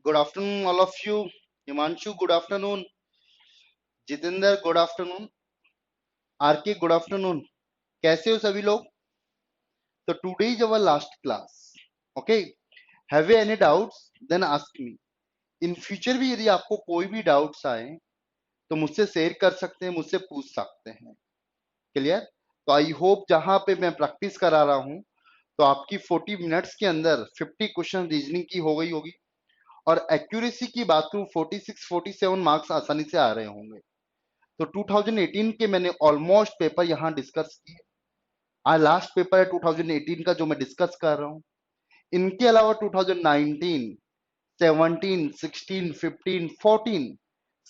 Good afternoon all of you. Himanshu good afternoon, Jitendra good afternoon, RK good afternoon. कैसे हो सभी लोग? तो today is our last class. Okay, have you any doubts then ask me. In future भी यदि आपको कोई भी डाउट्स आए तो मुझसे शेयर कर सकते हैं, मुझसे पूछ सकते हैं। क्लियर? तो आई होप जहां पे मैं प्रैक्टिस करा रहा हूं तो आपकी 40 मिनट्स के अंदर 50 क्वेश्चन रीजनिंग की हो गई होगी, और एक्यूरेसी की बात करूं 46 47 मार्क्स आसानी से आ रहे होंगे। तो 2018 के मैंने ऑलमोस्ट पेपर यहाँ डिस्कस किए। आज लास्ट पेपर है 2018 का जो मैं डिस्कस कर रहा हूँ। इनके अलावा 2019, 17, 16, 15, 14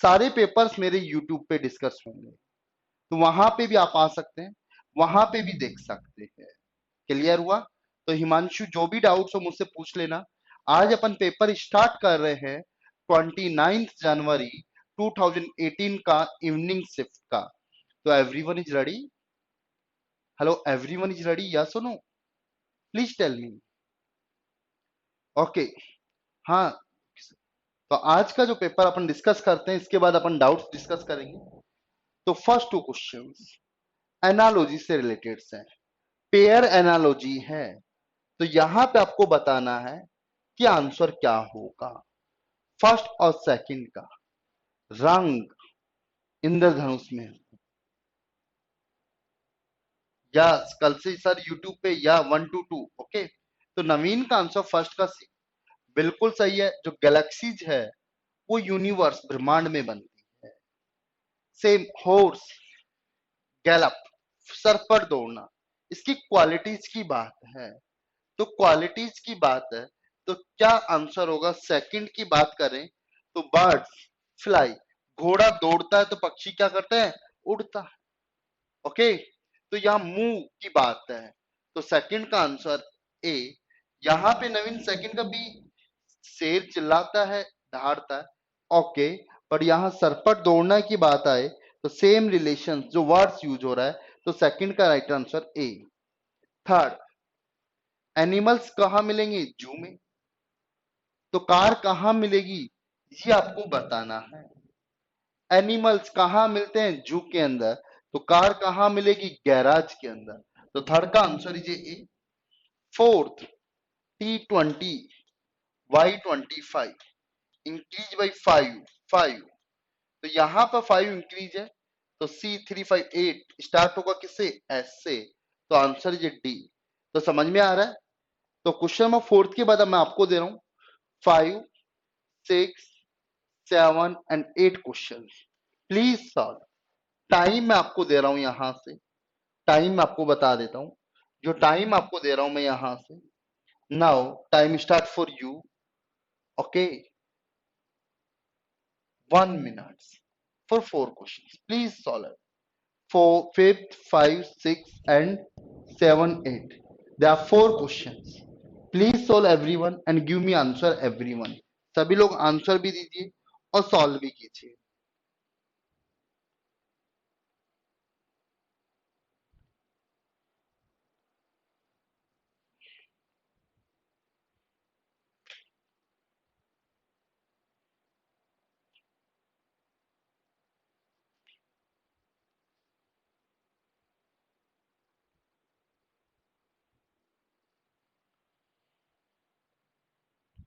सारे पेपर्स मेरे यूट्यूब पे डिस्कस होंगे, तो वहां पे भी आप आ सकते हैं, वहां पे भी देख सकते हैं। क्लियर हुआ? तो हिमांशु जो भी डाउट्स हो मुझसे पूछ लेना। आज अपन पेपर स्टार्ट कर रहे हैं 29 जनवरी 2018 का इवनिंग शिफ्ट का। तो everyone is ready? Hello, everyone is ready? Yes और no? Please tell me. Okay, हाँ। तो आज का जो पेपर अपन डिस्कस करते हैं, इसके बाद अपन डाउट्स डिस्कस करेंगे। तो फर्स्ट टू क्वेश्चंस एनालॉजी से रिलेटेड है, पेयर एनालॉजी है। तो यहां पे आपको बताना है कि आंसर क्या होगा। फर्स्ट और सेकंड का रंग इंद्रधनुष में, या कल से सर यूट्यूब पे या 1 to 2। ओके, तो नवीन का आंसर फर्स्ट का सी बिल्कुल सही है। जो गैलेक्सीज है वो यूनिवर्स ब्रह्मांड में बनती है। सेम हॉर्स, गैलप, सर पर दौड़ना, इसकी क्वालिटीज की बात है। तो क्वालिटीज की बात है तो क्या आंसर होगा? सेकंड की बात करें तो बर्ड्स फ्लाई, घोड़ा दौड़ता है तो पक्षी क्या करता है? उड़ता है। ओके, तो यहाँ मूव की बात है, तो सेकंड का आंसर ए। यहाँ पे नवीन सेकंड का बी, शेर चिल्लाता है, दहाड़ता है। ओके, पर यहाँ सरपट दौड़ना की बात आए तो सेम रिलेशन जो वर्ड्स यूज हो रहा है, तो सेकंड का right answer A. Third, animals कहाँ मिलेंगे? जू में। तो कार कहाँ मिलेगी? ये आपको बताना है। एनिमल्स कहाँ मिलते हैं? जू के अंदर। तो कार कहाँ मिलेगी? गैराज के अंदर। तो थर्ड का answer is A. Fourth, T20 Y25 increase by 5। तो यहां पर 5 इंक्रीज है, तो C358 स्टार्ट होगा किससे? एस से। तो आंसर इज डी। तो समझ में आ रहा है? तो क्वेश्चन नंबर फोर्थ के बाद मैं आपको दे रहा हूं 5, 6, 7 and 8 question. Please solve. Time मैं आपको दे रहा हूं यहां से, टाइम मैं आपको बता देता हूं। जो टाइम आपको दे रहा हूं मैं यहां से, now time start for you. Okay, 1 minute for 4 questions. Please solve it. For fifth, 5, 6, and 7, 8. There are 4 questions. Please solve everyone and give me answer everyone. सभी लोग आंसर भी दीजिए और सॉल्व भी कीजिए।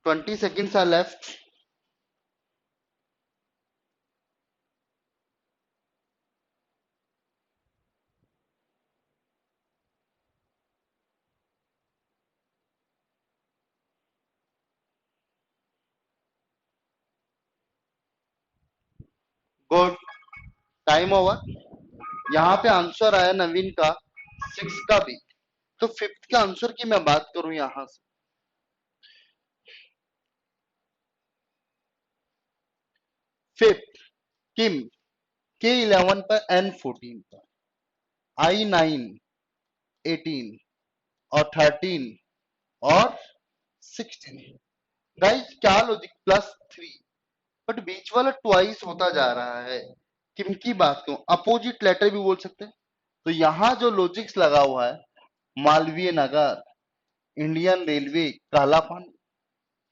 Twenty seconds are left. Good, time over. यहाँ पे answer आया नवीन का 6 का भी। तो फिफ्थ के आंसर की मैं बात करूं यहां से, फिफ्थ किम, K11 पर, N14 पर, I9, 18 और 13 और 16। गाइस क्या लॉजिक? +3, बट बीच वाला ट्वाइस होता जा रहा है। किम की बात करूं, अपोजिट लेटर भी बोल सकते हैं। तो यहाँ जो लॉजिक्स लगा हुआ है, मालवीय नगर, इंडियन रेलवे, काला पानी,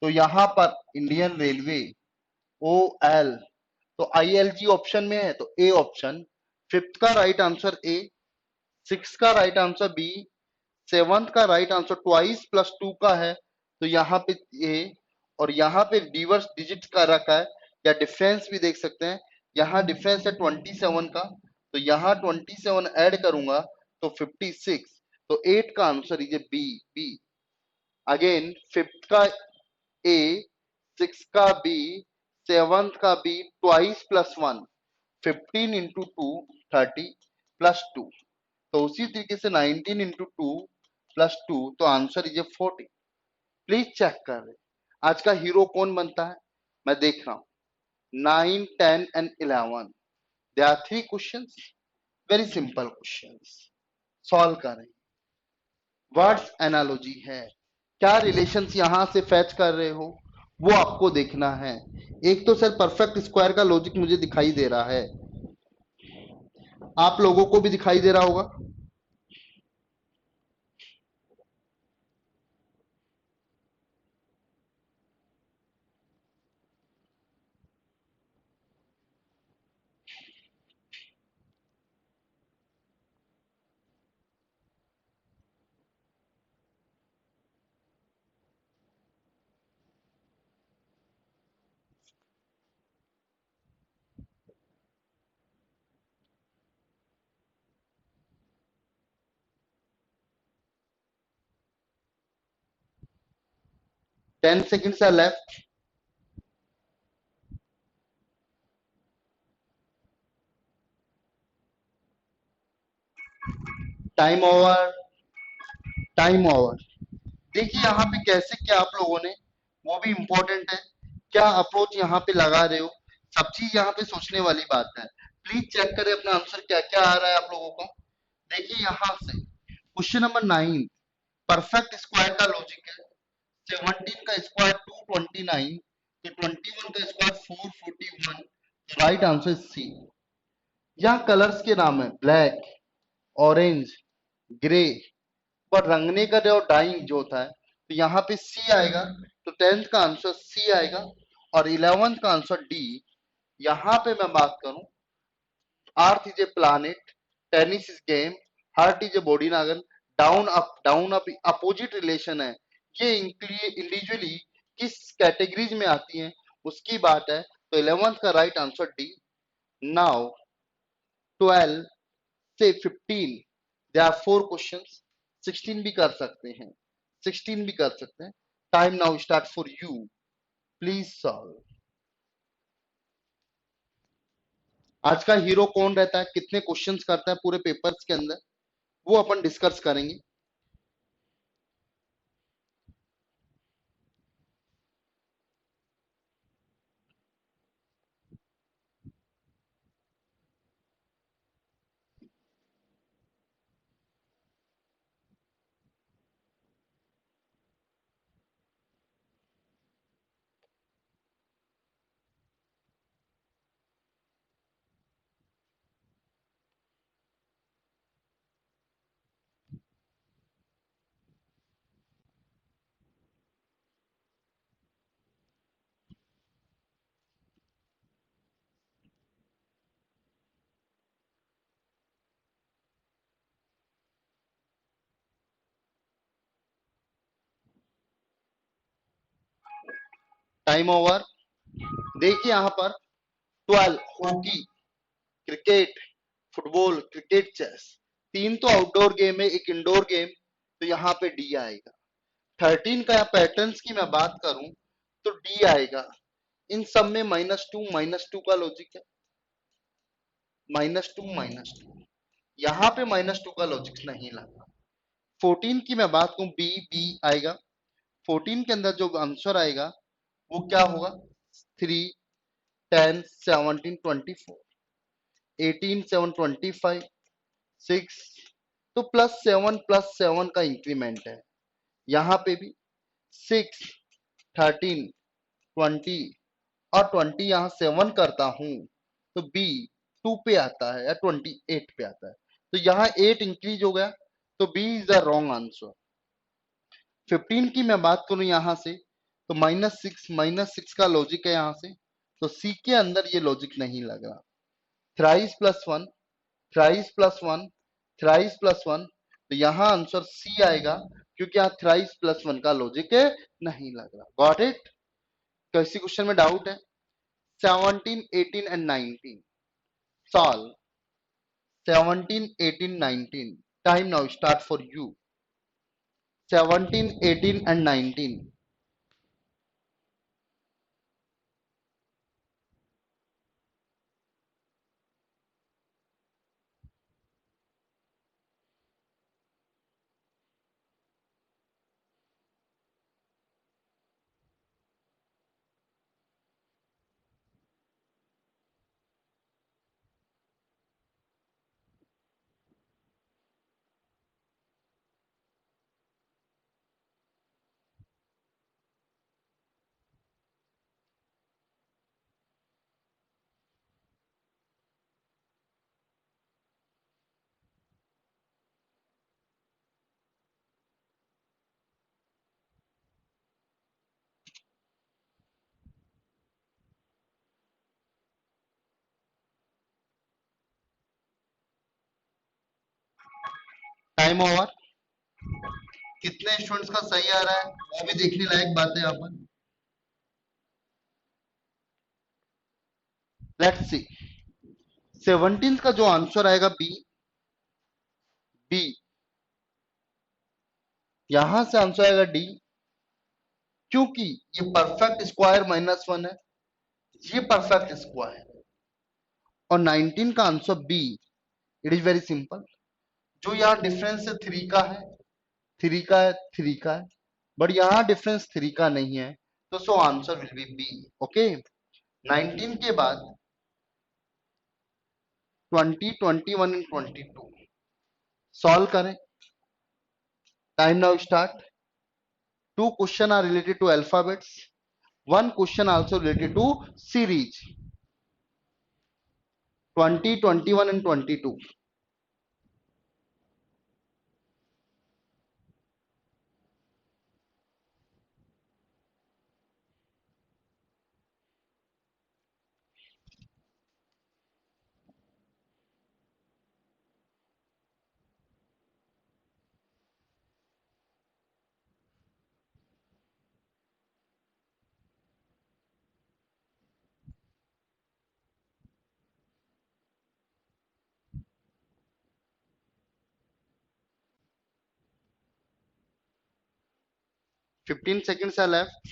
तो यहां पर इंडियन रेलवे ओ एल, तो ILG ऑप्शन में है तो ए ऑप्शन। फिफ्थ का राइट आंसर ए, सिक्स का राइट आंसर बी, सेवंथ का right answer twice plus two का है तो यहाँ पे ए, और यहाँ पे रिवर्स डिजिट का रखा है या डिफरेंस भी देख सकते हैं, यहाँ डिफरेंस है 27 का, तो यहाँ 27 ऐड करूंगा तो 56, तो 8 का answer is B, B. Again fifth का ए, सिक्स का बी, सेवंथ का B, twice plus one, 15 into two 30 plus two, तो उसी तरीके से 19 इंटू टू प्लस टू, तो आंसर इज 40। प्लीज चेक कर रहे आज का हीरो कौन बनता है, मैं देख रहा हूं। 9, 10 and 11, they are three questions, very simple questions, solve करें। वर्ड्स एनालॉजी है, क्या रिलेशंस यहां से फैच कर रहे हो वो आपको देखना है। एक तो सर परफेक्ट स्क्वायर का लॉजिक मुझे दिखाई दे रहा है, आप लोगों को भी दिखाई दे रहा होगा। 10 seconds are left। Time over, time over. देखिए यहाँ पे कैसे क्या आप लोगों ने, वो भी इंपॉर्टेंट है, क्या अप्रोच यहाँ पे लगा रहे हो, सब चीज यहाँ पे सोचने वाली बात है। प्लीज चेक करें अपना आंसर क्या क्या आ रहा है आप लोगों को। देखिए यहाँ से क्वेश्चन नंबर 9, परफेक्ट स्क्वायर का लॉजिक है। 17 का स्क्वायर 229, तो 21 का स्क्वायर 441, तो राइट आंसर सी। यहाँ कलर्स के नाम है ब्लैक, ऑरेंज, ग्रे, पर रंगने का जो डाइंग जो होता है तो यहाँ पे सी आएगा, तो 10th का आंसर सी आएगा, और 11th का आंसर डी। यहाँ पे मैं बात करूं, earth is a planet, tennis is game, heart is a body organ, down up opposite relation है। ये इंडिविजुअली किस कैटेगरीज में आती हैं उसकी बात है, तो 11th का राइट आंसर डी। नाउ 12 से 15, दे आर फोर क्वेश्चंस, 16 भी कर सकते हैं, 16 भी कर सकते हैं। Time now start for you, please solve. आज का हीरो कौन रहता है, कितने क्वेश्चंस करता है पूरे पेपर्स के अंदर, वो अपन डिस्कस करेंगे। Time over. देखिए यहाँ पर 12 hockey, cricket, football, cricket, chess, तीन तो आउटडोर गेम है, एक इंडोर गेम, तो यहाँ पे डी आएगा। 13 का पैटर्न्स की मैं बात करूं तो डी आएगा। इन सब में -2 का लॉजिक है, -2 यहाँ पे -2 का लॉजिक नहीं लगा। 14 की मैं बात करूं, बी, बी आएगा। 14 के अंदर जो आंसर आएगा वो क्या होगा, 3, 10, 17, 24, 18, 7, 25, 6, तो +7 का इंक्रीमेंट है। यहाँ पे भी 6, 13, 20 और 20 यहाँ 7 करता हूं तो बी 2 पे आता है या 28 पे आता है, तो यहाँ 8 इंक्रीज हो गया, तो B is the wrong answer. 15 की मैं बात करूं यहाँ से तो -6 का लॉजिक है यहां से, तो सी के अंदर ये लॉजिक नहीं लग रहा। Thrice plus one, thrice plus one, thrice plus one, तो यहां आंसर सी आएगा, क्योंकि यहाँ थ्राइस प्लस वन का लॉजिक नहीं लग रहा। Got it? किसी क्वेश्चन में डाउट है? 17, 18 and 19 solve. 17, 18, 19 time now start for you. 17, 18 and 19। Time over. कितने स्टूडेंट्स का सही आ रहा है वो भी देखने लायक बात है यहाँ पर। Let's see. 17 का जो आंसर आएगा बी, बी, यहां से आंसर आएगा डी, क्योंकि ये परफेक्ट स्क्वायर -1 है, ये परफेक्ट स्क्वायर। और 19 का answer B, it is very simple. जो यहाँ डिफरेंस है 3 का है, 3 का है, 3 का है, बट यहाँ डिफरेंस 3 का नहीं है, तो so answer will be B. Okay, 19 के बाद 20, 21 एंड 22 सॉल्व करें। Time now start. Two questions are related to alphabets. One question also related to series. 20, 21 and 22. 15 seconds are left.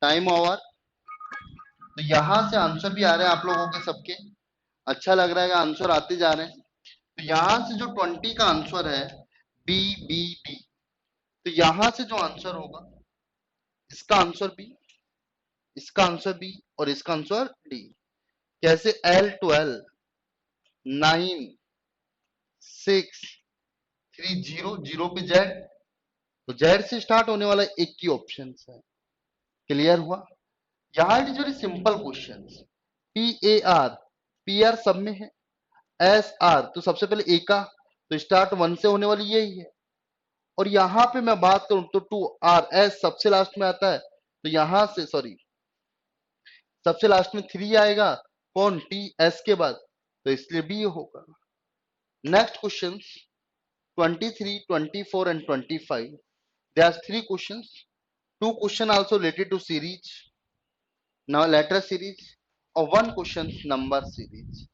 Time over. तो यहां से आंसर भी आ रहे हैं आप लोगों के सबके, अच्छा लग रहा है कि आंसर आते जा रहे हैं। तो यहां से जो 20 का आंसर है बी, बी, बी, तो यहां से जो आंसर होगा इसका आंसर बी, इसका आंसर बी और इसका आंसर डी। कैसे? L12, 9, 6, 3, 0, 0 पे जेड, तो जेड से स्टार्ट होने वाला एक ही ऑप्शन है। क्लियर हुआ? यहाँ it is very simple question. P A R, P R सब में है, एस आर तो सबसे पहले ए का, तो स्टार्ट 1 से होने वाली यही है। और यहां पे मैं बात करूं तो 2 आर एस सबसे लास्ट में आता है, तो यहां से सॉरी सबसे लास्ट में 3 आएगा, कौन? टी एस के बाद, तो इसलिए बी होगा। Next question 23, 24 and 25. There are three questions. Two question also related to series, now letter series, or one question number series.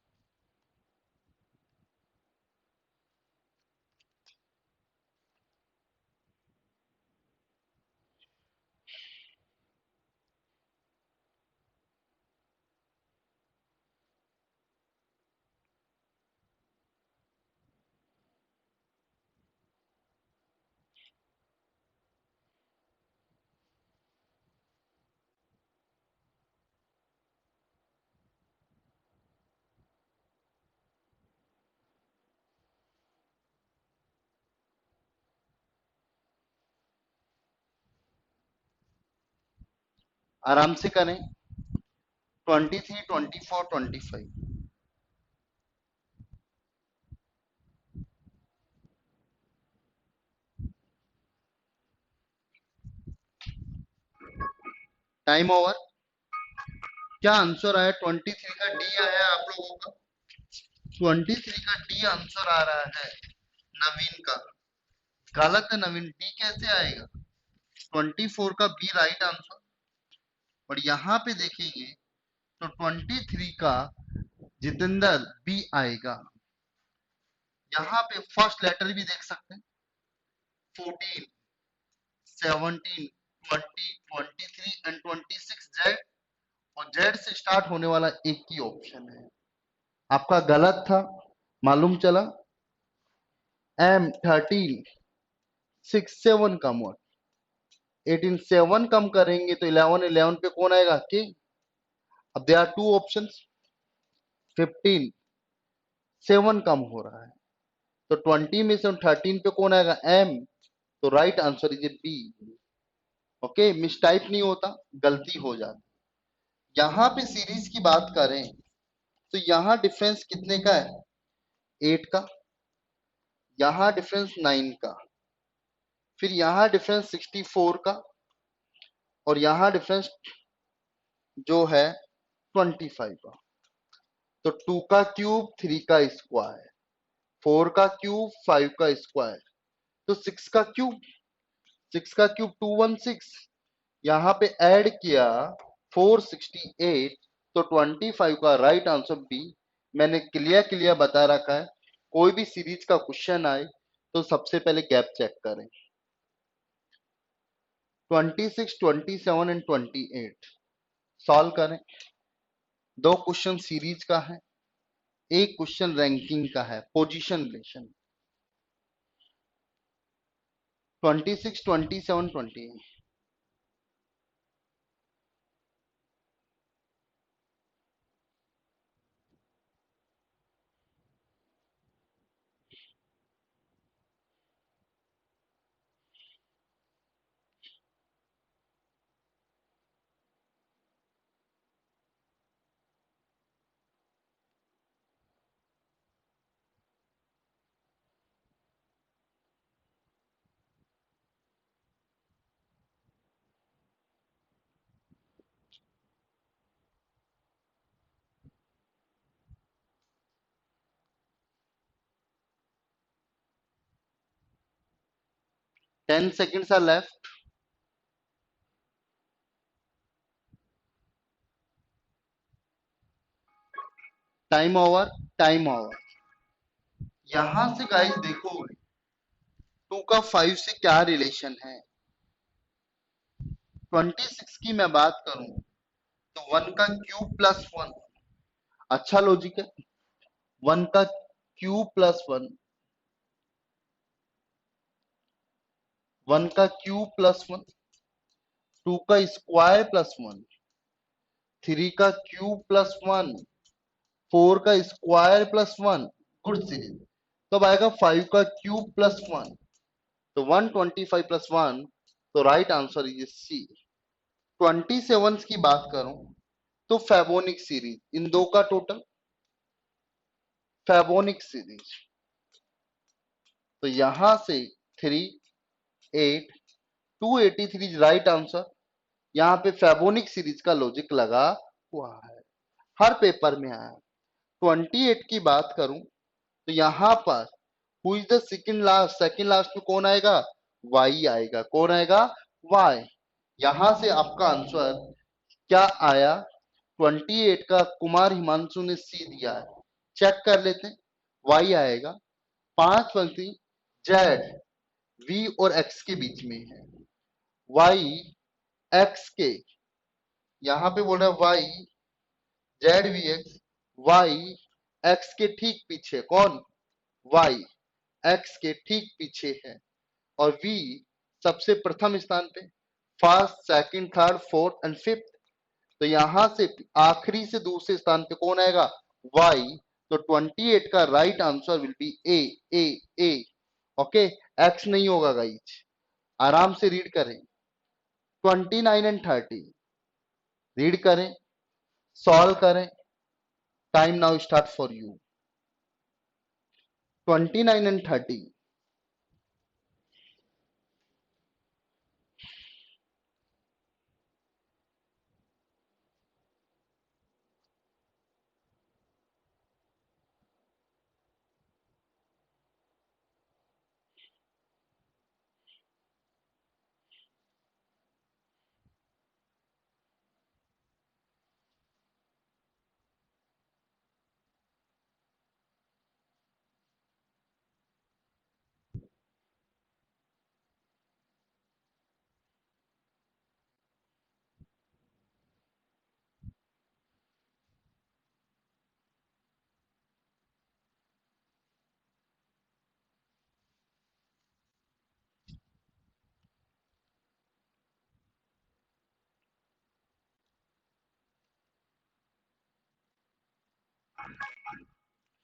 आराम से करें। 23, 24, 25। Time over. क्या आंसर आया? 23 का डी आया आप लोगों का। 23 का डी आंसर आ रहा है नवीन का। गलत है नवीन, डी कैसे आएगा? 24 का बी राइट आंसर। और यहाँ पे देखेंगे तो 23 का जितेंद्र बी आएगा। यहाँ पे फर्स्ट लेटर भी देख सकते हैं, 14, 17, 20, 23 एंड 26 जेड। और जेड से स्टार्ट होने वाला एक ही ऑप्शन है, आपका गलत था, मालूम चला। एम 13, 6, 7 कम और 18, 7 कम करेंगे तो 11, 11 पे कौन आएगा? के। अब दे आर टू ऑप्शन, 15, 7 कम हो रहा है तो 20 में से 13 पे कौन आएगा? एम। तो right answer is B. Okay, mistype नहीं होता, गलती हो जाती। यहाँ पे सीरीज की बात करें तो यहाँ डिफरेंस कितने का है? 8 का। यहाँ डिफरेंस 9 का। फिर यहाँ डिफरेंस 64 का। और यहाँ डिफरेंस जो है 25 का। तो 2 का क्यूब 3 का स्क्वायर, 4 का क्यूब 5 का स्क्वायर, तो 6 का क्यूब, 6 का क्यूब 216। यहाँ पे ऐड किया 468, तो 25 का राइट आंसर बी। मैंने क्लियर क्लियर बता रखा है, कोई भी सीरीज का क्वेश्चन आए तो सबसे पहले गैप चेक करें। 26, 27 एंड 28 सॉल्व करें। दो क्वेश्चन सीरीज का है, एक क्वेश्चन रैंकिंग का है, position relation. 26, 27, 28। 10 seconds are left. Time over, time over. यहां से गाइस देखो 2 का 5 से क्या रिलेशन है। 26 की मैं बात करूं तो 1 का क्यूब प्लस 1, अच्छा लॉजिक है। 1 का क्यूब प्लस 1, 1 का क्यूब प्लस 1, 2 का स्क्वायर प्लस 1, 3 का क्यूब प्लस 1, 4 का स्क्वायर प्लस 1। Good series. तब आएगा 5 का क्यूब प्लस 1, तो 125 प्लस 1, तो राइट आंसर इज सी। 27 की बात करूं तो फेबोनिक सीरीज, इन दो का टोटल फेबोनिक सीरीज। तो यहां से 3, 8, 283 राइट आंसर। यहाँ पे फेबोनिक सीरीज का लॉजिक लगा हुआ है, हर पेपर में आया। 28 की बात करूं तो यहाँ पर who is the second last, second last में कौन आएगा? वाई आएगा। कौन आएगा? वाई। यहां से आपका आंसर क्या आया? 28 का कुमार हिमांशु ने सी दिया है, चेक कर लेते हैं। वाई आएगा। 5 पंक्ति जेड वी और एक्स के बीच में है। वाई एक्स के, यहां पे बोल रहा है Y Z V X, Y X के ठीक पीछे कौन? वाई एक्स के ठीक पीछे है। और वी सबसे प्रथम स्थान पे, first second third fourth and fifth. तो यहां से आखिरी से दूसरे स्थान पे कौन आएगा? वाई। तो 28 का right answer will be A A A. Okay, x नहीं होगा गाइज, आराम से रीड करें। 29 एंड 30 रीड करें। सॉल्व करें। Time now start for you. 29 and 30।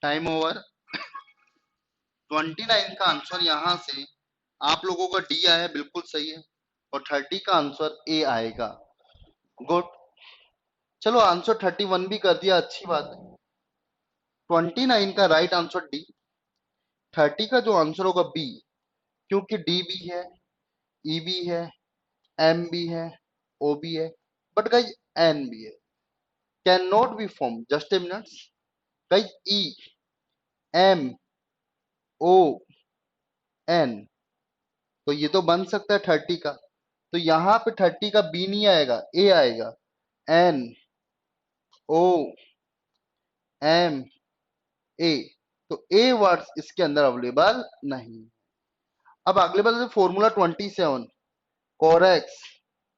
Time over. 29 का आंसर यहां से आप लोगों का डी आया, बिल्कुल सही है। और 30 का आंसर ए आएगा। गुड। चलो आंसर 31 भी कर दिया, अच्छी बात है। 29 का राइट आंसर डी। 30 का जो आंसर होगा बी, क्योंकि डी भी है, ई भी है, एम भी है, ओ भी है, बट गाइस एन भी है। Can not be form, just a minute. Guys E, M, O, N, तो ये तो बन सकता है 30 का। तो यहां पे 30 का बी नहीं आएगा, ए आएगा। एन, ओ, एम, ए। तो ए वर्ड्स इसके अंदर अवेलेबल नहीं। अब अगले बार फॉर्मूला 27, कोरेक्स,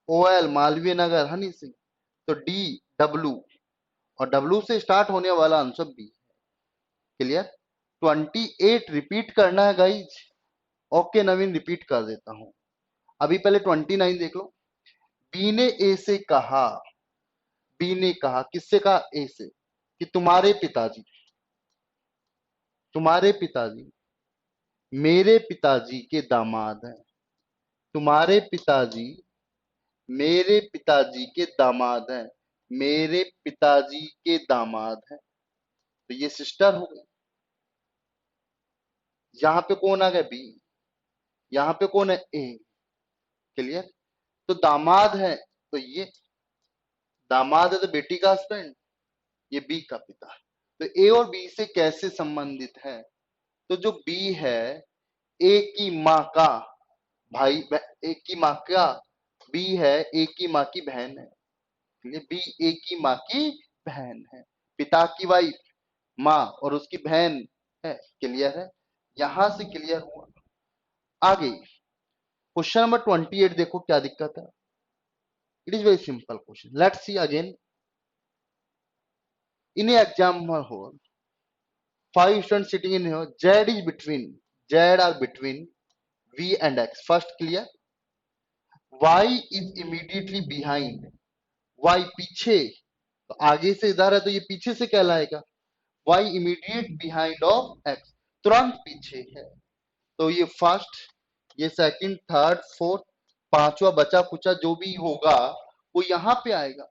ओएल मालवीय नगर, हनी सिंह। तो डी, डब्ल्यू, और डब्ल्यू से स्टार्ट होने वाला आंसर बी। क्लियर। 28 रिपीट करना है गाइज। ओके नवीन, रिपीट कर देता हूं। अभी पहले 29 देख लो। बी ने ए से कहा, बी ने कहा, किससे कहा? ए से, कि तुम्हारे पिताजी, तुम्हारे पिताजी मेरे पिताजी के दामाद हैं। तुम्हारे पिताजी मेरे पिताजी के दामाद हैं। मेरे पिताजी के दामाद हैं। तो ये सिस्टर हो गई। यहां पे कौन आ गया? बी। यहां पे कौन है? ए। क्लियर। तो दामाद है, तो ये दामाद है तो बेटी का हस्बैंड, ये बी का पिता। तो ए और बी से कैसे संबंधित है? तो जो बी है, ए की माँ का भाई, ए की माँ का, बी है ए की माँ की बहन है। ये बी ए की माँ की बहन है। पिता की वाइफ माँ, और उसकी बहन है। क्लियर है? यहां से क्लियर हुआ। आगे क्वेश्चन नंबर 28 देखो क्या दिक्कत है। It is very simple question, let's see again. In example हो, 5 students sitting in here, z is between, z are between v and x, first clear। y is immediately behind, y पीछे, तो आगे से इधर है तो ये पीछे से कहलाएगा। y immediate behind of x, तुरंत पीछे है। तो ये फर्स्ट, ये सेकंड, थर्ड, फोर्थ, पांचवा बचा कुचा जो भी होगा वो यहाँ पे आएगा।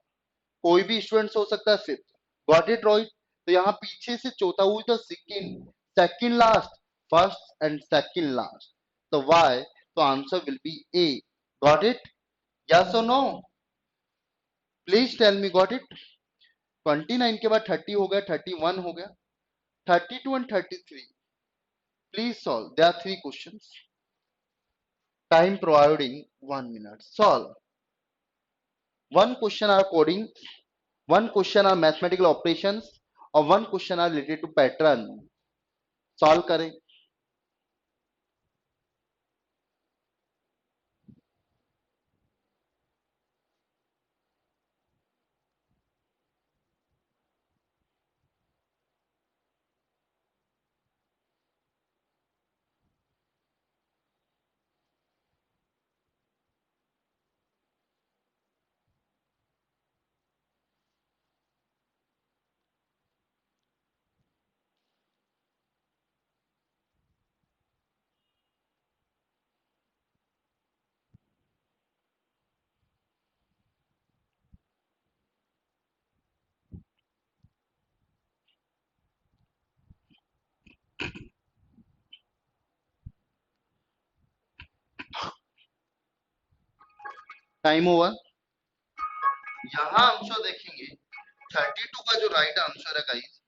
कोई भी स्टूडेंट हो सकता है फिफ्थ। Got it right. तो यहाँ पीछे से चौथा हुई तो second, second last, first and second last. तो वाई, तो answer will be A. Got it? Yes और no? Please tell me. Got it? 29 के बाद 30 हो गया, 31 हो गया, 32 and 33। Please solve. There are 3 questions. Time providing 1 minute। Solve. One question are coding, one question are mathematical operations, और one question are related to pattern। Solve करें। Time over. यहां answer देखेंगे 32 का जो राइट आंसर है guys,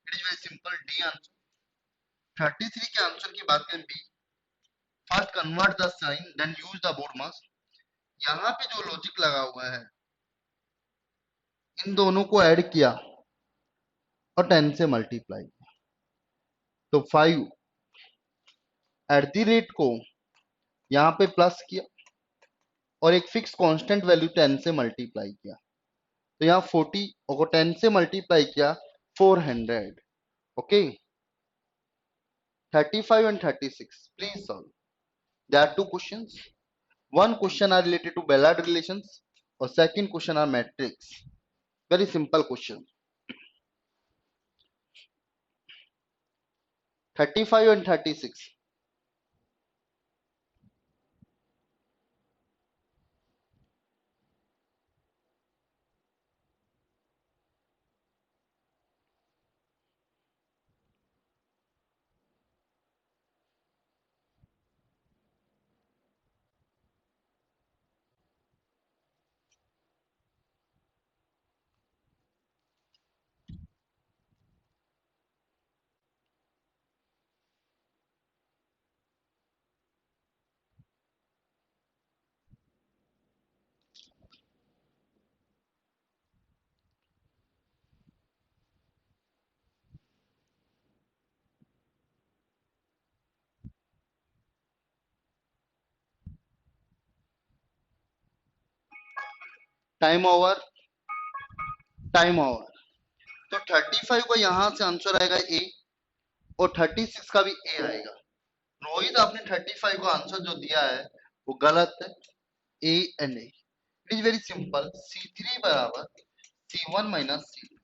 it is very simple, D answer. 33 के answer की बात करें B, first convert the sign then use the BODMAS. यहाँ पे जो लॉजिक लगा हुआ है, इन दोनों को ऐड किया और 10 से मल्टीप्लाई किया, तो 5 एट द रेट को यहाँ पे प्लस किया और एक फिक्स कांस्टेंट वैल्यू 10 से मल्टीप्लाई किया, तो यहाँ 40 को 10 से मल्टीप्लाई किया 400। Okay, 35 and 36, please solve. There are two questions. One question are related to Ballard relations or second question are matrix. Very simple question. 35 and 36. Time over, time over. तो 35 का यहां से आंसर आएगा ए और 36 का भी ए आएगा। रोहित, आपने 35 का आंसर जो दिया है वो गलत है, A and A. It is very simple, C3 बराबर C1 माइनस C2,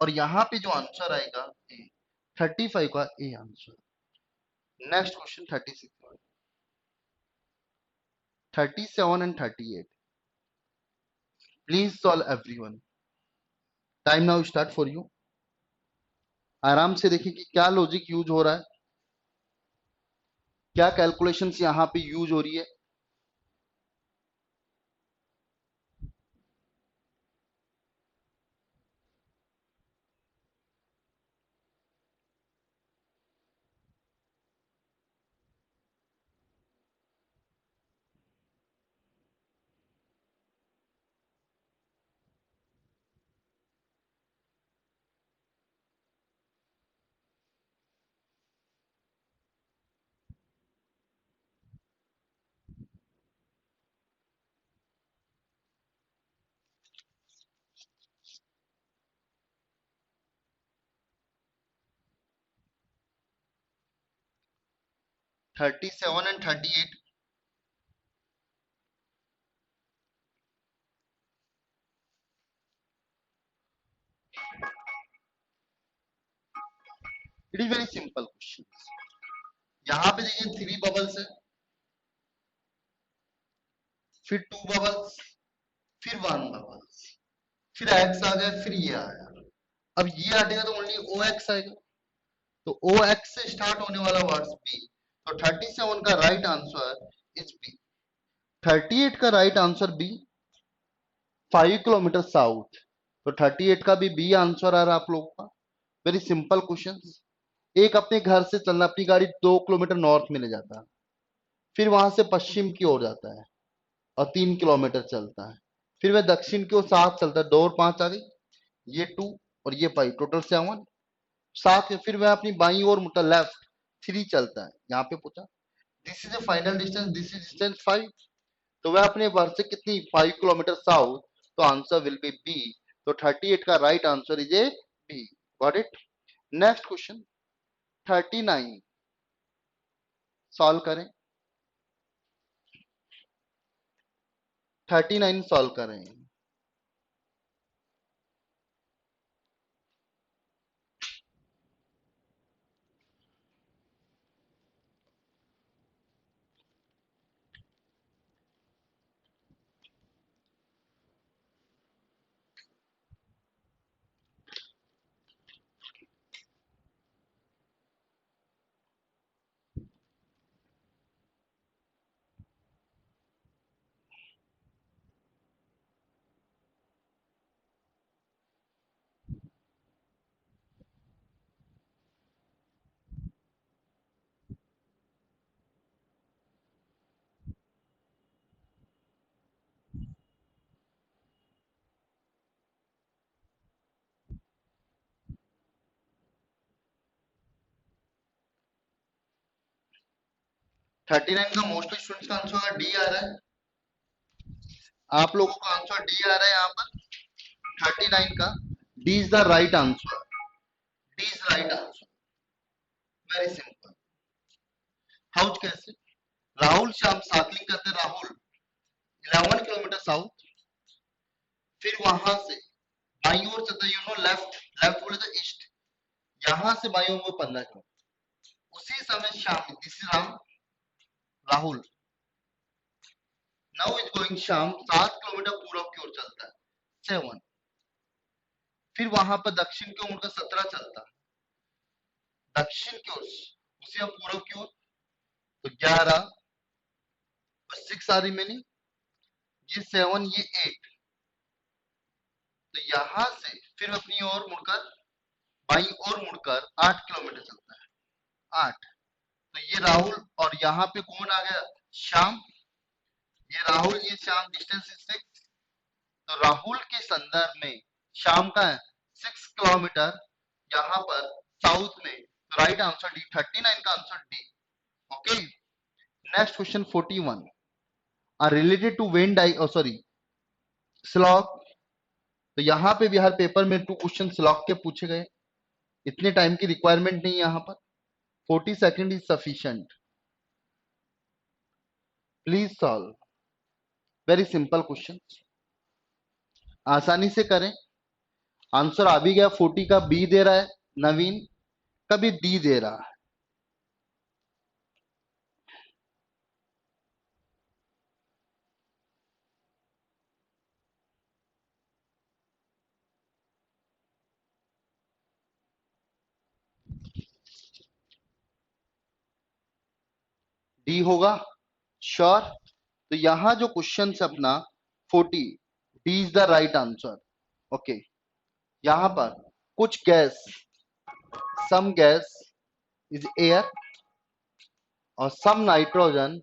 और यहाँ पे जो आंसर आएगा ए, 35 का A answer. Next question 36, 37 and 38, please solve everyone. Time now start for you. आराम से देखिए कि क्या लॉजिक यूज हो रहा है, क्या कैलकुलेशंस यहाँ पे यूज हो रही है। 37 and 38, it is very simple question. यहाँ पे देखिए 3 बबल्स है, फिर 2 बबल्स, फिर 1 बबल्स, फिर एक्स आ गया, फिर ये आया। अब ये हटेगा तो ओनली ओ एक्स आएगा, तो ओ एक्स से स्टार्ट होने वाला वर्ड्स बी, तो 37 का राइट आंसर इज बी। 38 का right answer B, 5 kilometre south, तो 38 का भी बी आंसर आ रहा है आप लोगों का। Very simple question. एक अपने घर से चलना, अपनी गाड़ी 2 किलोमीटर नॉर्थ में ले जाता है, फिर वहां से पश्चिम की ओर जाता है और 3 किलोमीटर चलता है, फिर वह दक्षिण की ओर 7 चलता है, 2 और 5 आ गई, ये 2 और ये 5, टोटल 7। 7 फिर वह अपनी बाई ओर मुड़ता, लेफ्ट 3 चलता है, यहाँ पे पूछा this is a final distance, this is distance 5, तो वह अपने घर से कितनी 5 किलोमीटर साउथ, तो आंसर विल बी बी। तो 38 का right answer is a B. Got it. Next question 39 solve करें। 39 सॉल्व करें। 39 का मोस्टली स्टूडेंट्स का आंसर डी आ रहा है। आप लोगों का आंसर डी आ रहा है यहाँ पर 39 का। D is the right answer. D is right answer. Very simple. House कैसे? राहुल श्याम साइकिलिंग करते राहुल 11 किलोमीटर साउथ, फिर वहां से बाई ओर चलते लेफ्ट, लेफ्ट बोले तो ईस्ट, यहां से बाई ओर 15 किलोमीटर। उसी समय Shyam this is Rahul now is going Shyam 7 kilometre पूर्व की ओर चलता है 7, फिर वहां पर दक्षिण की ओर मुड़कर 17 चलता है, दक्षिण की ओर उसी पूर्व की ओर तो 11 और 6 आर रिमेनिंग, ये 7 ये 8, तो यहां से फिर अपनी ओर मुड़कर बाई ओर मुड़कर 8 किलोमीटर चलता है 8, तो ये राहुल और यहाँ पे कौन आ गया? श्याम। ये राहुल ये श्याम, डिस्टेंस इज 6, तो राहुल के संदर्भ में श्याम का है 6 किलोमीटर यहाँ पर साउथ में, तो राइट आंसर डी, 39 का answer D. Okay, next question 41 are related to Venn die sorry slog. तो यहाँ पे भी हर पेपर में 2 क्वेश्चन स्लॉग के पूछे गए, इतने टाइम की रिक्वायरमेंट नहीं है यहाँ पर, 40 second is sufficient. Please solve, very simple question, आसानी से करें। आंसर आ भी गया, 40 का बी दे रहा है नवीन, कभी डी दे रहा है। डी होगा श्योर। तो यहां जो क्वेश्चन है अपना 40, D is the right answer. Okay, यहां पर कुछ gas, some gas is air और some nitrogen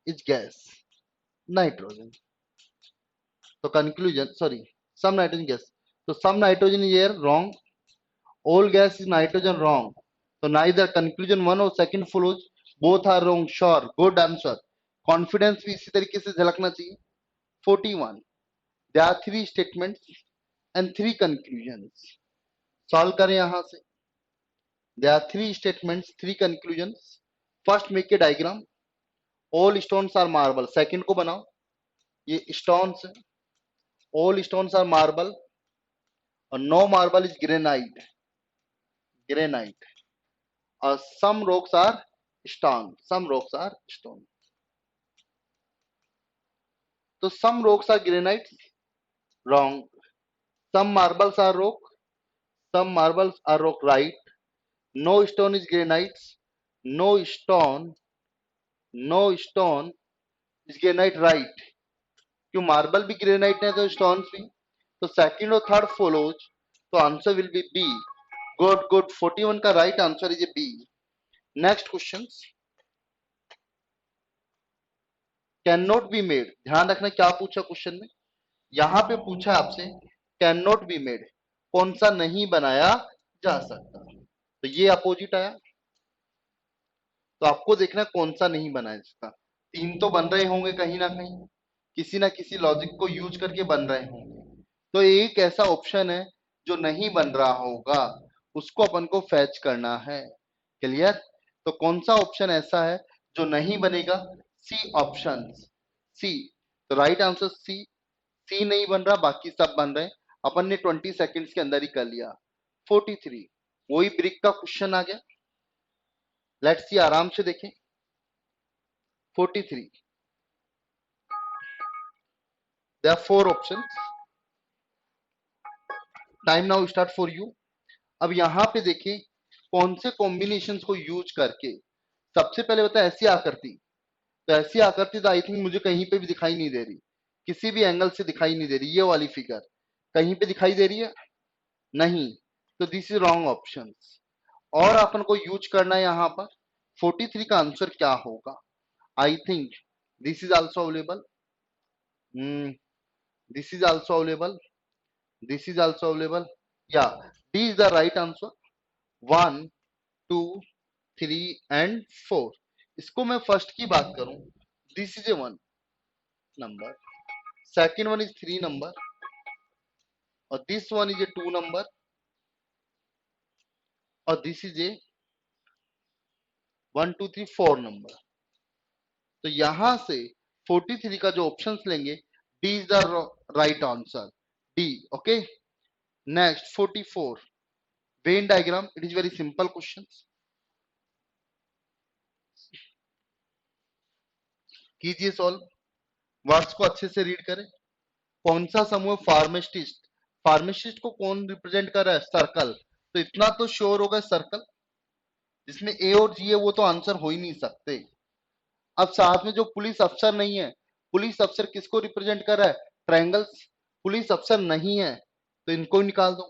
is gas, nitrogen. तो conclusion sorry some nitrogen gas, तो some nitrogen is air wrong, all gas is nitrogen wrong, तो neither conclusion 1 और second follows, both are wrong sure, good answer. Confidence भी इसी तरीके से झलकना चाहिए। 41 there are 3 statements and 3 conclusions, solve करें यहां से। there are 3 statements 3 conclusions, first make a diagram, all stones are marble, second को बनाओ, ये stones है, all stones are marble और no marble is granite, granite और some rocks are stone, some rocks are stone, तो some rocks are granite wrong, some marbles are rock, some marbles are rock right, no stone is granite, no stone, no stone is granite right, क्यों marble भी granite है तो stones भी, तो second और third follows, तो answer will be B. Good good, 41 का right answer is B. Next question, can not be made, ध्यान रखना क्या पूछा क्वेश्चन में, यहां पे पूछा आपसे कैन नॉट बी मेड, कौन सा नहीं बनाया जा सकता, तो ये अपोजिट आया, तो आपको देखना कौन सा नहीं बनाया जा सकता। 3 तो बन रहे होंगे कहीं ना किसी लॉजिक को यूज करके बन रहे होंगे, तो एक ऐसा ऑप्शन है जो नहीं बन रहा होगा, उसको अपन को फैच करना है। क्लियर? तो कौन सा ऑप्शन ऐसा है जो नहीं बनेगा? सी ऑप्शन, सी। तो राइट आंसर सी, सी नहीं बन रहा, बाकी सब बन रहे हैं। अपन ने 20 सेकंड्स के अंदर ही कर लिया। 43 वही ब्रिक का क्वेश्चन आ गया, लेट्स सी, आराम से देखें। 43 there are 4 options, time now start for you. अब यहां पे देखिए कौन से कॉम्बिनेशंस को यूज करके, सबसे पहले बता ऐसी आकृति, तो ऐसी आकृति तो आई थिंक मुझे कहीं पे भी दिखाई नहीं दे रही, किसी भी एंगल से दिखाई नहीं दे रही, ये वाली फिगर कहीं पे दिखाई दे रही है नहीं, तो दिस इज रॉन्ग ऑप्शन। और अपन को यूज करना है यहाँ पर 43 का आंसर क्या होगा, I think this is also available, this is also available, this is also available, या D is the right answer, 1 2 3 and 4, इसको मैं फर्स्ट की बात करूं, this is a 1 number, second one is 3 number, और this one is a 2 number, और this is a 1 2 3 4 number. तो यहां से 43 का जो ऑप्शंस लेंगे, D is the right answer, D. Okay, next 44 Venn diagram. It is very simple question, कीजिए solve, words को अच्छे से रीड करें। कौन सा समूह फार्मासिस्ट, फार्मासिस्ट को कौन रिप्रेजेंट कर रहा है, सर्कल। तो इतना तो श्योर होगा सर्कल, जिसमें ए और जी है वो तो आंसर हो ही नहीं सकते। अब साथ में जो पुलिस अफसर नहीं है, पुलिस अफसर किसको रिप्रेजेंट कर रहा है, ट्रायंगल्स। पुलिस अफसर नहीं है तो इनको निकाल दो,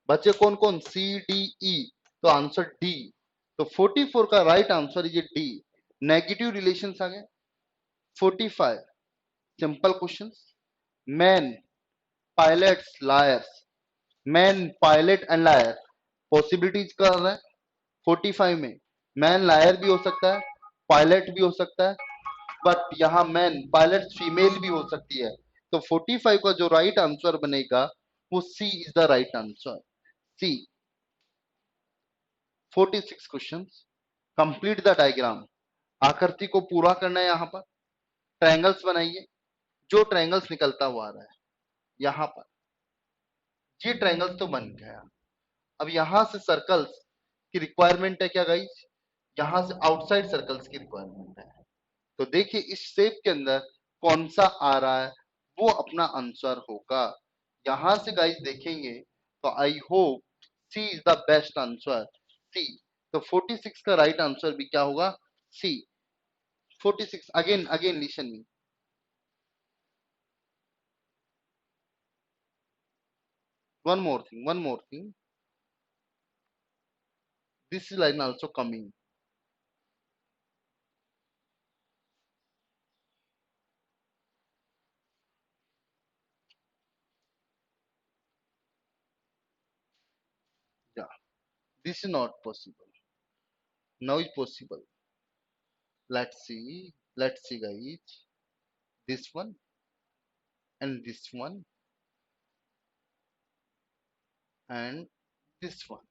बचे कौन कौन, सी डी ई, तो आंसर डी। तो 44 का right answer is D, negative relations आ गए। 45 simple questions, man, pilots, liars, man, pilot and liar, possibilities कर रहा है 45 में। मैन लायर भी हो सकता है, पायलट भी हो सकता है, बट यहाँ मैन पायलट फीमेल भी हो सकती है। तो 45 का जो राइट आंसर बनेगा वो C is the right answer, C. 46 questions, complete the diagram. आकृति को पूरा करना है, यहाँ पर ट्रायंगल्स बनाइए। जो ट्रायंगल्स निकलता हुआ आ रहा है यहाँ पर, ये ट्रायंगल्स तो बन गया। अब यहां से सर्कल्स की रिक्वायरमेंट है क्या गाइस, यहां से आउटसाइड सर्कल्स की रिक्वायरमेंट है। तो देखिए इस शेप के अंदर कौन सा आ रहा है, वो अपना आंसर होगा। यहां से गाइस देखेंगे तो I hope C is the best answer, C. तो 46 का राइट आंसर भी क्या होगा, C. 46 again again listen me, one more thing, this line also coming, yeah, this is not possible, now is possible. Let's see guys, this one and this one and this one,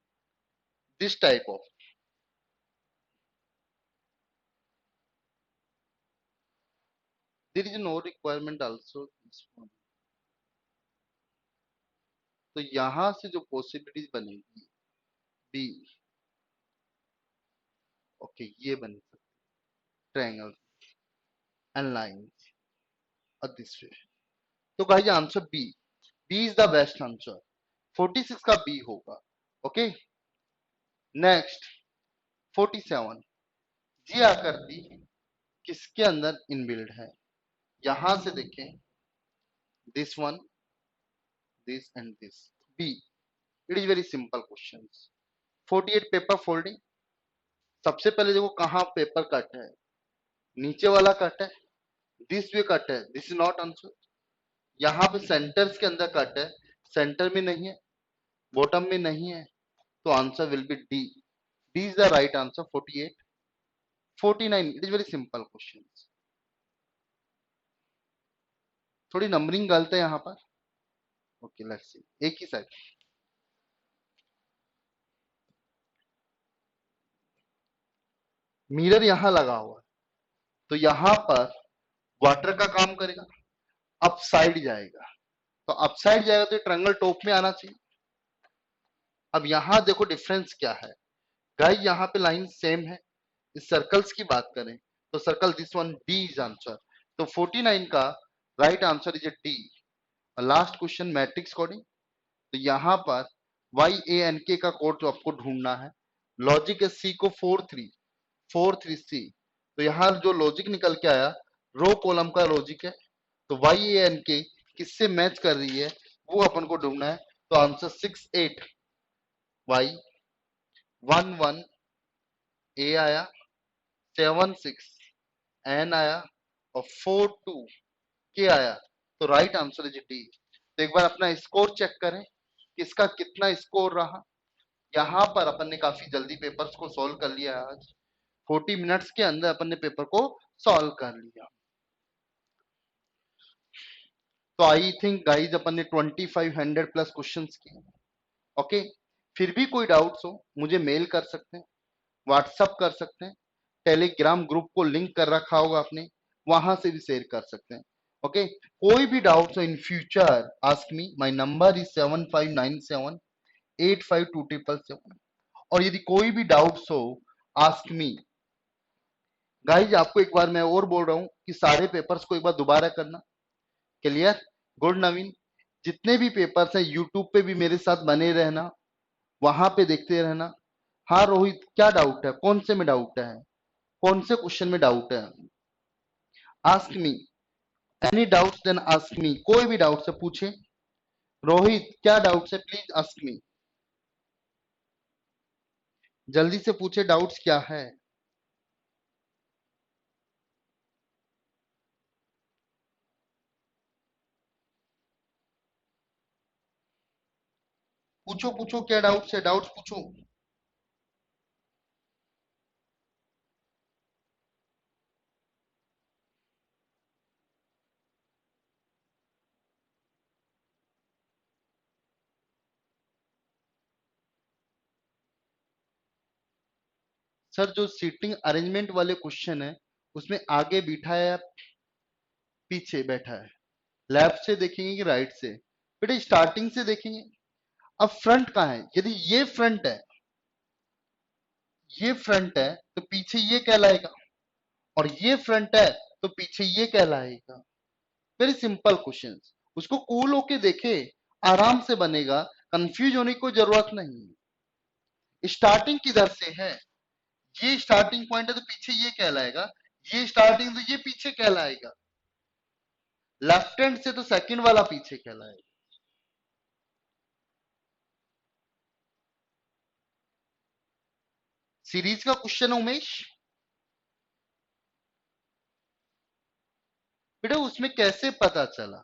this type of, there is no requirement also this one। तो यहां से जो possibilities बनेगी B, okay ये बन सकती triangle and lines और this way. तो guys answer B, B is the best answer, 46 का बी होगा। ओके, नेक्स्ट 47, ये आकृति किसके अंदर इनबिल्ड है, यहां से देखें, this one, this and this, B. It is very simple question. 48 paper folding, सबसे पहले देखो कहां पेपर कट है, नीचे वाला कट है, दिस वे कट है, दिस इज नॉट आंसर। यहाँ पे सेंटर्स के अंदर कट है, सेंटर में नहीं है, बॉटम में नहीं है, तो answer will B D, D is the right answer. 48 49, it is very simple question, थोड़ी नंबरिंग गलत है यहाँ पर। ओके लेट्स सी, एक ही साइड, मिरर यहाँ लगा हुआ है, तो यहाँ पर वाटर का काम करेगा, अप साइड जाएगा, तो अप साइड जाएगा तो ट्रायंगल टॉप में आना चाहिए। अब यहाँ देखो डिफरेंस क्या है गाइस, यहाँ पे लाइन सेम है। इस सर्कल्स की बात करें तो circle this one, D is answer. तो 49 का right answer is D. Last question matrix coding, तो यहाँ पर वाई ए एन के का कोड जो आपको ढूंढना है, लॉजिक है सी को 4 3 सी। तो यहाँ जो लॉजिक निकल के आया रो कॉलम का लॉजिक है, तो वाई ए एन के किससे मैच कर रही है वो अपन को ढूंढना है। तो आंसर 6 8 वाई, 1 1 ए आया, 7 6 एन आया, और 4 2 के आया। तो राइट आंसर इज डी। तो एक बार अपना स्कोर चेक करें किसका कितना स्कोर रहा। यहाँ पर अपन ने काफी जल्दी पेपर्स को सॉल्व कर लिया है आज, 40 मिनट्स के अंदर अपन ने पेपर को सॉल्व कर लिया। तो आई थिंक गाइज अपन ने 2500 प्लस क्वेश्चंस किए। ओके, फिर भी कोई डाउट्स हो मुझे मेल कर सकते हैं, व्हाट्सअप कर सकते हैं, टेलीग्राम ग्रुप को लिंक कर रखा होगा आपने, वहां से भी शेयर कर सकते हैं। ओके, कोई भी डाउट्स हो in future ask me, my number is 7597852277। और यदि कोई भी डाउट्स हो आस्क मी। गाइज आपको एक बार मैं और बोल रहा हूं कि सारे पेपर्स को एक बार दोबारा करना। क्लियर? गुड नवीन, जितने भी पेपर्स हैं यूट्यूब पे भी मेरे साथ बने रहना, वहां पे देखते रहना। हाँ रोहित, क्या डाउट है? कौन से में डाउट है? कौन से क्वेश्चन में डाउट है? Ask me any doubts, then ask me. कोई भी डाउट है पूछे। रोहित क्या डाउट्स है? प्लीज आस्क मी, जल्दी से पूछे डाउट्स क्या है। पूछो पूछो, क्या डाउट्स है? डाउट्स पूछो। सर जो सीटिंग अरेंजमेंट वाले क्वेश्चन है उसमें आगे बैठा है या पीछे बैठा है? लेफ्ट से देखेंगे कि राइट से? बेटा स्टार्टिंग से देखेंगे। अब फ्रंट कहाँ है? यदि ये फ्रंट है, ये फ्रंट है तो पीछे ये कहलाएगा, और ये फ्रंट है तो पीछे ये कहलाएगा। वेरी सिंपल क्वेश्चन, उसको कूल होके देखे, आराम से बनेगा, कंफ्यूज होने की कोई जरूरत नहीं। स्टार्टिंग किधर से है? ये स्टार्टिंग पॉइंट है तो पीछे ये कहलाएगा, ये स्टार्टिंग तो ये पीछे कहलाएगा। लेफ्ट हैंड से तो सेकंड वाला पीछे कहलाएगा। सीरीज का क्वेश्चन है उमेश। बेटा उसमें कैसे पता चला?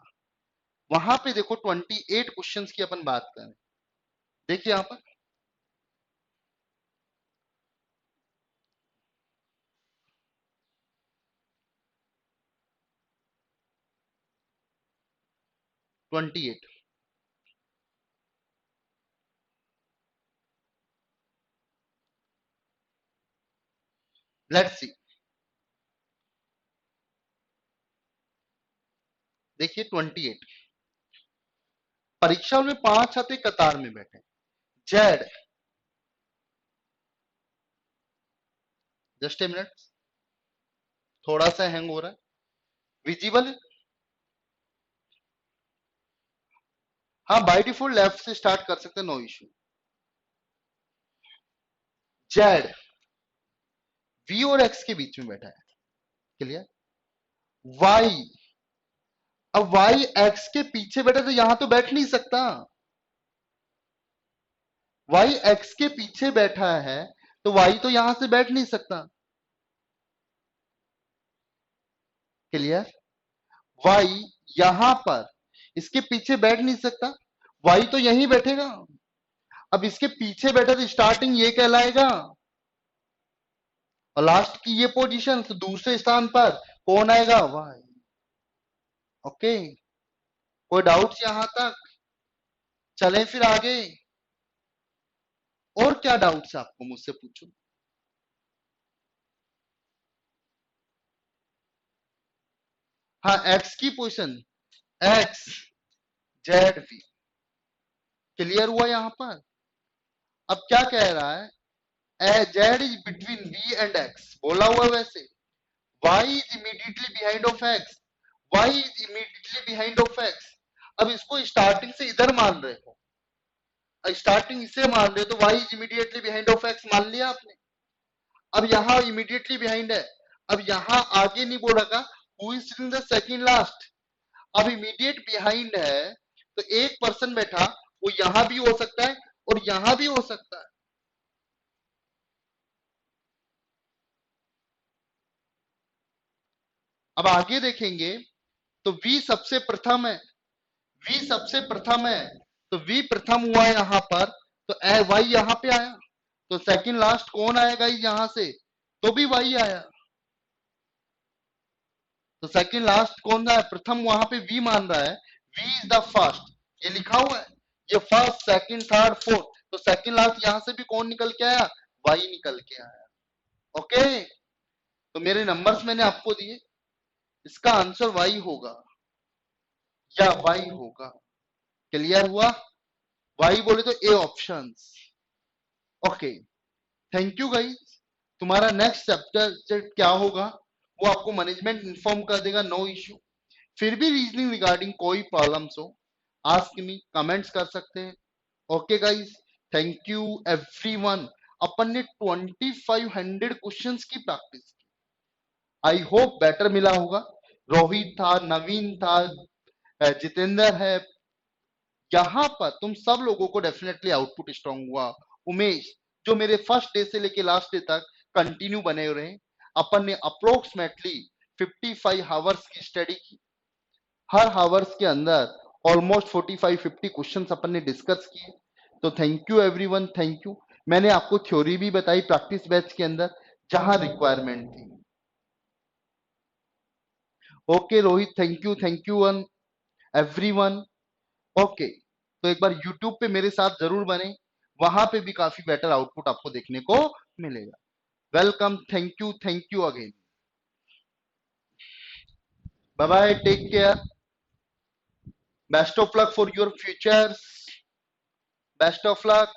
वहां पे देखो 28 क्वेश्चंस की अपन बात करें, देखिए यहां पर 28। लेट्स सी, देखिए 28 परीक्षा में 5 छात्र कतार में बैठे। जेड, जस्ट ए मिनट, थोड़ा सा हैंग हो रहा है। विजिबल है? हाँ बाय डिफॉल्ट लेफ्ट से स्टार्ट कर सकते हैं, नो इश्यू। जेड वी और एक्स के बीच में बैठा है। क्लियर? वाई, अब वाई एक्स के पीछे बैठा तो यहां तो बैठ नहीं सकता। वाई एक्स के पीछे बैठा है तो वाई तो यहां से बैठ नहीं सकता। क्लियर? वाई यहां पर इसके पीछे बैठ नहीं सकता, वाई तो यहीं बैठेगा। अब इसके पीछे बैठा तो स्टार्टिंग ये कहलाएगा, और लास्ट की ये पोजीशन, तो दूसरे स्थान पर कौन आएगा? वाई। ओके, कोई डाउट्स यहां तक? चलें फिर आगे। और क्या डाउट्स है आपको? मुझसे पूछो। हाँ एक्स की position, X Z V. Clear हुआ यहां पर? अब क्या कह रहा है? Z is between V and X, बोला हुआ है वैसे। Y is immediately behind of X, Y is immediately behind of X. अब इसको स्टार्टिंग से इधर मान रहे हो, स्टार्टिंग इसे मान रहे हो तो Y is immediately behind of X मान लिया आपने। अब यहाँ इमीडिएटली बिहाइंड है, अब यहाँ आगे नहीं बोल रखा who is in the second last. अब इमीडिएट बिहाइंड है तो एक पर्सन बैठा, वो यहां भी हो सकता है और यहां भी हो सकता है। अब आगे देखेंगे तो वी सबसे प्रथम है, वी सबसे प्रथम है, तो वी प्रथम हुआ यहां पर, तो वाई यहां पे आया, तो सेकंड लास्ट कौन आएगा यहां से? तो भी वाई आया। तो सेकंड लास्ट कौन सा है? प्रथम वहां पे वी मान रहा है, वी इज द फर्स्ट, ये लिखा हुआ है, ये फर्स्ट सेकंड थर्ड फोर्थ, तो सेकंड लास्ट यहां से भी कौन निकल के आया? वाई निकल के आया। ओके, तो मेरे नंबर्स मैंने आपको दिए, इसका आंसर वाई होगा या वाई होगा। क्लियर हुआ? वाई बोले तो A options. Okay, thank you guys. तुम्हारा नेक्स्ट चैप्टर क्या होगा वो आपको मैनेजमेंट इन्फॉर्म कर देगा, नो इश्यू। फिर भी रीजनिंग रिगार्डिंग कोई प्रॉब्लम्स हो, आस्क मी, कमेंट्स कर सकते हैं। Okay guys, thank you everyone. अपन ने 2500 क्वेश्चंस की प्रैक्टिस की, आई होप बेटर मिला होगा। रोहित था, नवीन था, जितेंद्र है, यहाँ पर तुम सब लोगों को डेफिनेटली आउटपुट स्ट्रांग हुआ। उमेश, जो मेरे फर्स्ट डे से लेके लास्ट डे तक कंटिन्यू बने रहे, अपन ने अप्रोक्सीमेटली 55 हावर्स की स्टडी की। हर हावर्स के अंदर ऑलमोस्ट 45-50 क्वेश्चंस अपन ने डिस्कस किए। तो thank you everyone, thank you. मैंने आपको थ्योरी भी बताई प्रैक्टिस बैच के अंदर जहां रिक्वायरमेंट थी। Okay Rohit, thank you one everyone. Okay, तो एक बार YouTube पे मेरे साथ जरूर बने, वहां पे भी काफी बेटर आउटपुट आपको देखने को मिलेगा। Welcome, thank you again. Bye bye, take care, best of luck for your futures, best of luck.